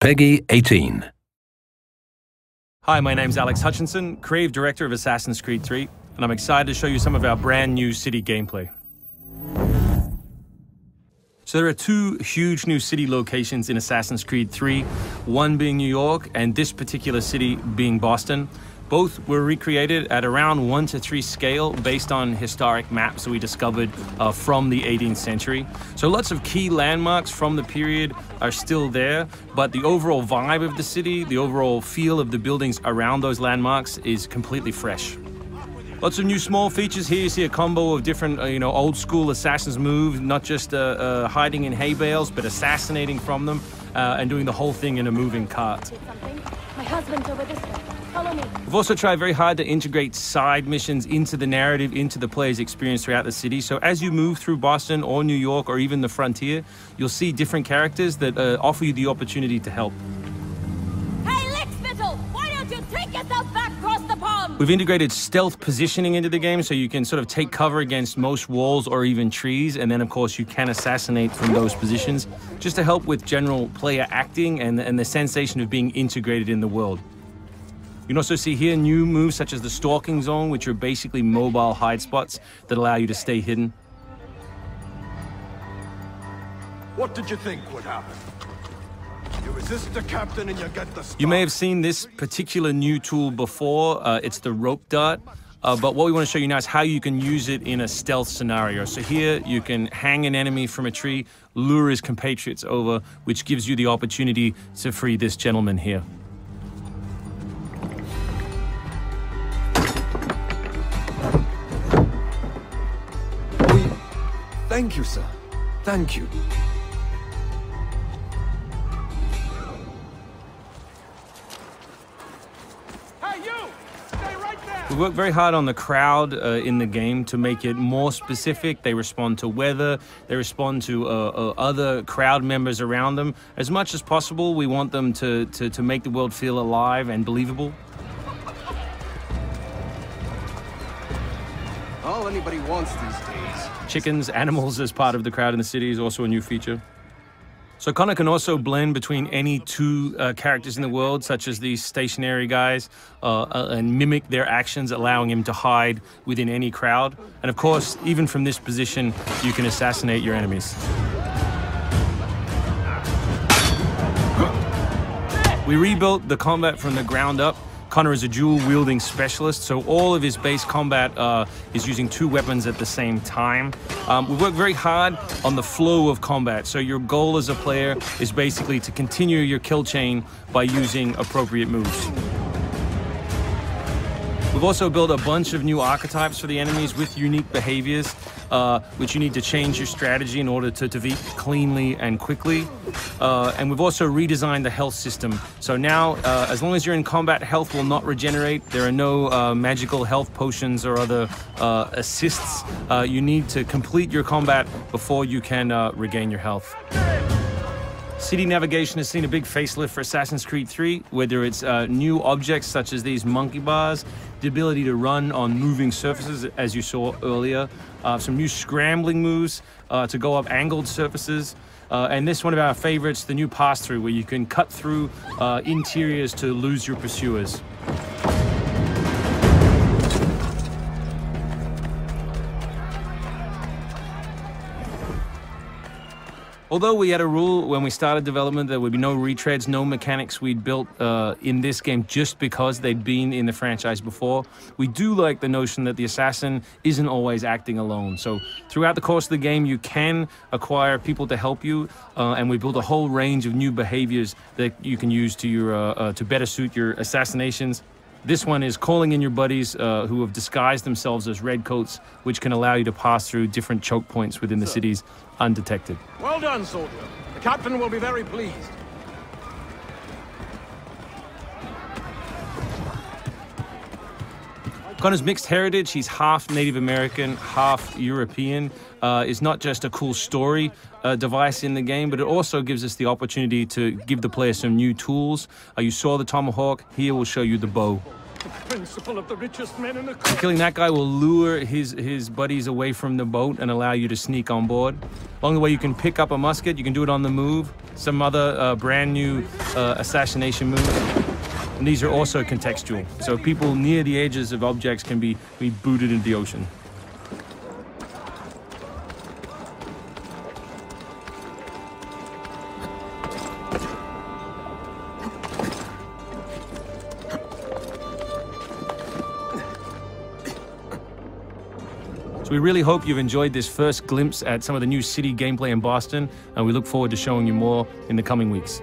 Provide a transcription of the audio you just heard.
Peggy 18. Hi, my name's Alex Hutchinson, Creative Director of Assassin's Creed 3, and I'm excited to show you some of our brand new city gameplay. So there are two huge new city locations in Assassin's Creed 3, one being New York and this particular city being Boston. Both were recreated at around 1:3 scale based on historic maps that we discovered from the 18th century. So lots of key landmarks from the period are still there, but the overall vibe of the city, the overall feel of the buildings around those landmarks is completely fresh. Lots of new small features here. You see a combo of different, old school assassins moves, not just hiding in hay bales, but assassinating from them and doing the whole thing in a moving cart. My husband's over this way. Follow me. We've also tried very hard to integrate side missions into the narrative, into the player's experience throughout the city. So as you move through Boston or New York or even the frontier, you'll see different characters that offer you the opportunity to help. Hey, Lickspittle! Why don't you take yourself back across the pond? We've integrated stealth positioning into the game so you can sort of take cover against most walls or even trees, and then of course you can assassinate from those positions, just to help with general player acting and the sensation of being integrated in the world. You can also see here new moves such as the stalking zone, which are basically mobile hide spots that allow you to stay hidden. What did you think would happen? You resist the captain and you get the star. You may have seen this particular new tool before. It's the rope dart. But what we want to show you now is how you can use it in a stealth scenario. So here you can hang an enemy from a tree, lure his compatriots over, which gives you the opportunity to free this gentleman here. Thank you, sir. Thank you. Hey, you! Stay right there! We work very hard on the crowd in the game to make it more specific. They respond to weather, they respond to other crowd members around them. As much as possible, we want them to make the world feel alive and believable. All anybody wants these days. Chickens, animals as part of the crowd in the city is also a new feature. So Connor can also blend between any two characters in the world, such as these stationary guys, and mimic their actions, allowing him to hide within any crowd. And of course, even from this position, you can assassinate your enemies. We rebuilt the combat from the ground up. Connor is a dual-wielding specialist, so all of his base combat is using two weapons at the same time. We work very hard on the flow of combat, so your goal as a player is basically to continue your kill chain by using appropriate moves. We've also built a bunch of new archetypes for the enemies with unique behaviors, which you need to change your strategy in order to defeat cleanly and quickly. And we've also redesigned the health system. So now, as long as you're in combat, health will not regenerate. There are no magical health potions or other assists. You need to complete your combat before you can regain your health. City navigation has seen a big facelift for Assassin's Creed 3, whether it's new objects such as these monkey bars, the ability to run on moving surfaces, as you saw earlier, some new scrambling moves to go up angled surfaces, and this one of our favorites, the new pass-through, where you can cut through interiors to lose your pursuers. Although we had a rule when we started development, there would be no retreads, no mechanics we'd built in this game just because they'd been in the franchise before, we do like the notion that the assassin isn't always acting alone. So throughout the course of the game, you can acquire people to help you, and we built a whole range of new behaviors that you can use to better suit your assassinations. This one is calling in your buddies who have disguised themselves as redcoats, which can allow you to pass through different choke points within the cities undetected. Well done, soldier. The captain will be very pleased. Connor's mixed heritage, he's half Native American, half European, is not just a cool story device in the game, but it also gives us the opportunity to give the player some new tools. You saw the tomahawk, here we'll show you the bow. Principle of the richest men in the And country. killing that guy will lure his buddies away from the boat and allow you to sneak on board. Along the way, you can pick up a musket. You can do it on the move. Some other brand new assassination moves. And these are also contextual. So people near the edges of objects can be booted into the ocean. So we really hope you've enjoyed this first glimpse at some of the new city gameplay in Boston, and we look forward to showing you more in the coming weeks.